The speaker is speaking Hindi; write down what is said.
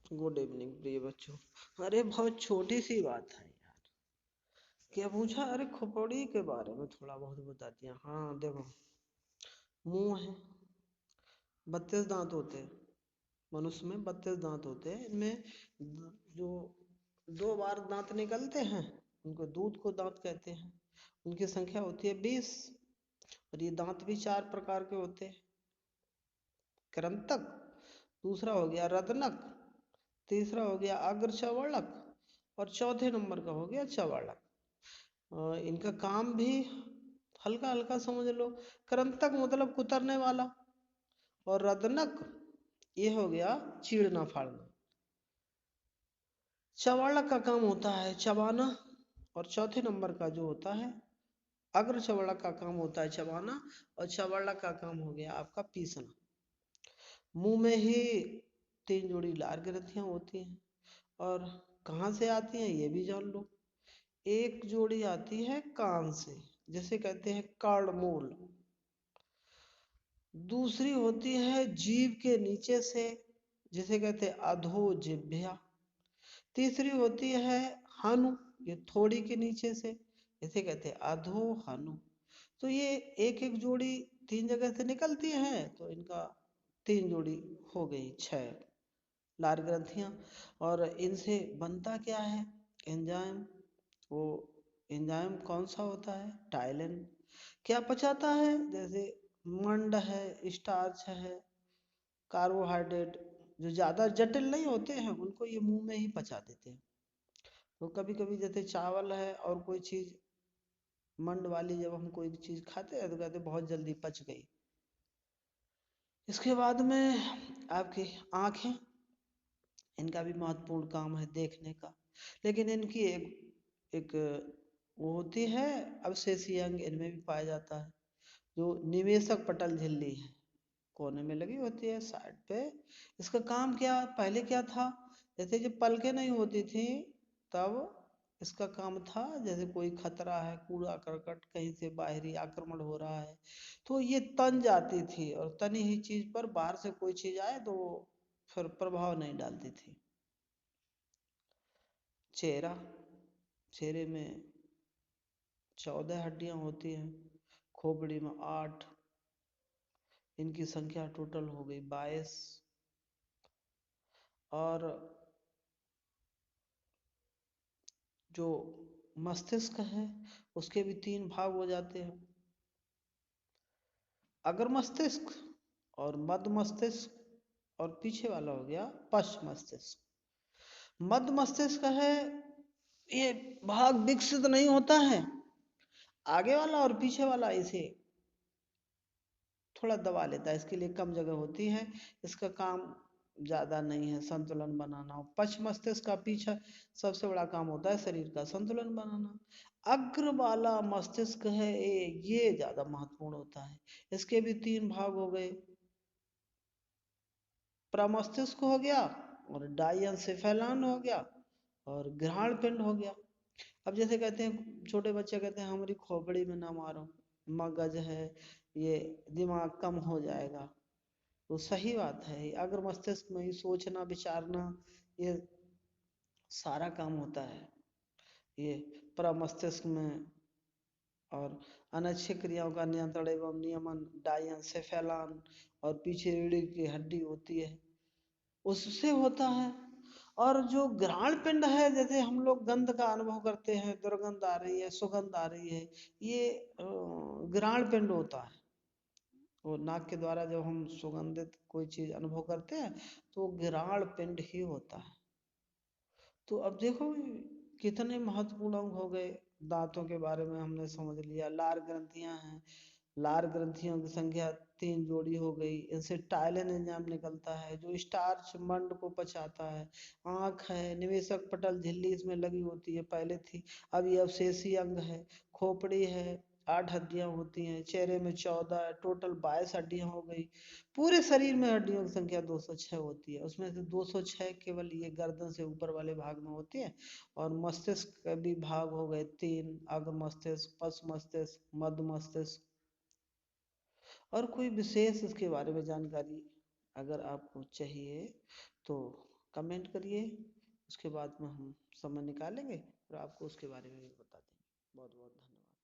गुड इवनिंग प्रिय बच्चों। अरे बहुत छोटी सी बात है यार। क्या पूछा? अरे खोपड़ी के बारे में थोड़ा बहुत बता दिया। हाँ देखो, मुंह है, 32 दांत होते हैं। मनुष्य में 32 दांत होते हैं। इनमें जो 2 बार दांत निकलते हैं उनको दूध को दांत कहते हैं। उनकी संख्या होती है 20। और ये दांत भी 4 प्रकार के होते हैं। कृंतक, दूसरा हो गया रत्नक, तीसरा हो गया अग्रचर्वणक और चौथे नंबर का हो गया चर्वणक। इनका काम भी हल्का हल्का समझ लो। कृंतक मतलब कुतरने वाला, और रत्नक ये हो गया चीरना फाड़ना। चर्वणक का काम होता है चबाना, और चौथे नंबर का जो होता है अग्रचर्वणक का काम होता है चबाना, और चर्वणक का काम हो गया आपका पीसना। मुंह में ही 3 जोड़ी लार ग्रंथियां होती हैं। और कहाँ से आती हैं ये भी जान लो। एक जोड़ी आती है कान से, जैसे कहते हैं कर्णमूल। दूसरी होती है जीभ के नीचे से, जिसे कहते हैं अधोजिह्वा। तीसरी होती है हनु, ये थोड़ी के नीचे से, इसे कहते हैं अधोहनु। तो ये एक एक जोड़ी 3 जगह से निकलती है, तो इनका 3 जोड़ी हो गई 6 लार ग्रंथियां। और इनसे बनता क्या है? एंजाइम। वो एंजाइम कौन सा होता है? टाइलिन। क्या पचाता है? जैसे मंड है, स्टार्च है, कार्बोहाइड्रेट जो ज़्यादा जटिल नहीं होते हैं उनको ये मुंह में ही पचा देते हैं। तो कभी कभी जैसे चावल है और कोई चीज़ मंड वाली, जब हम कोई चीज़ खाते हैं तो कहते हैं बहुत जल्दी पच गई। इसके बाद में आपकी आँखें, इनका भी महत्वपूर्ण काम है देखने का। लेकिन इनकी एक एक वो होती है अवशेषीय अंग, इनमें भी पाया जाता है, जो निवेशक पटल झिल्ली है, कोने में लगी होती है साइड पे। इसका काम क्या, पहले क्या था? जैसे जब पलकें नहीं होती थी तब इसका काम था, जैसे कोई खतरा है, कूड़ा करकट कहीं से बाहरी आक्रमण हो रहा है, तो ये तन जाती थी, और तनी ही चीज पर बाहर से कोई चीज आए तो फिर प्रभाव नहीं डालती थी। चेहरा, चेहरे में 14 हड्डियां होती हैं, खोपड़ी में 8। इनकी संख्या टोटल हो गई 22। और जो मस्तिष्क है उसके भी 3 भाग हो जाते हैं, अगर मस्तिष्क और मध्य मस्तिष्क, और पीछे वाला हो गया पश्च मस्तिष्क। मध्य मस्तिष्क है, ये भाग विकसित नहीं होता है। आगे वाला और पीछे वाला इसे थोड़ा दबा लेता है, इसके लिए कम जगह होती है। इसका काम ज्यादा नहीं है संतुलन बनाना। पश्च मस्तिष्क का पीछे सबसे बड़ा काम होता है शरीर का संतुलन बनाना। अग्र वाला मस्तिष्क है ये ज्यादा महत्वपूर्ण होता है। इसके भी 3 भाग हो गए, प्रमस्तिष्क हो गया, और डाइएन्सेफेलॉन हो गया, और ग्रहण पिंड हो गया। अब जैसे कहते हैं छोटे बच्चे कहते हैं हमारी खोपड़ी में ना मारो, मगज है, ये दिमाग कम हो जाएगा। तो सही बात है, अगर मस्तिष्क में ही सोचना विचारना ये सारा काम होता है, ये प्रमस्तिष्क में। और अनैच्छिक क्रियाओं का नियंत्रण एवं नियमन डाइएन्सेफेलॉन, और पीछे रीढ़ की हड्डी होती है उससे होता है। और जो घ्राण पिंड है, जैसे हम लोग गंध का अनुभव करते हैं, दुर्गंध आ रही है, सुगंध आ रही है, ये घ्राण पिंड होता है। वो नाक के द्वारा जब हम सुगंधित कोई चीज अनुभव करते हैं तो घ्राण पिंड ही होता है। तो अब देखो कितने महत्वपूर्ण अंग हो गए। दांतों के बारे में हमने समझ लिया, लार ग्रंथियां हैं, लार ग्रंथियों की संख्या 3 जोड़ी हो गई। इनसे टाइलिन एंजाइम निकलता है जो स्टार्च मंड को पचाता है। आँख है, निवेशक पटल झिल्ली इसमें लगी होती है, पहले थी, अब ये अवशेषीय अंग है। खोपड़ी है, 8 हड्डियां होती हैं। चेहरे में 14, टोटल 22 हड्डियां हो गई। पूरे शरीर में हड्डियों की संख्या 206 होती है, उसमें से 206 केवल ये गर्दन से ऊपर वाले भाग में होती है। और मस्तिष्क के भी भाग हो गए 3, अग्र मस्तिष्क, पश्च मस्तिष्क, मध्य मस्तिष्क। और कोई विशेष इसके बारे में जानकारी अगर आपको चाहिए तो कमेंट करिए, उसके बाद में हम समय निकालेंगे और आपको उसके बारे में भी बता देंगे। बहुत बहुत धन्यवाद।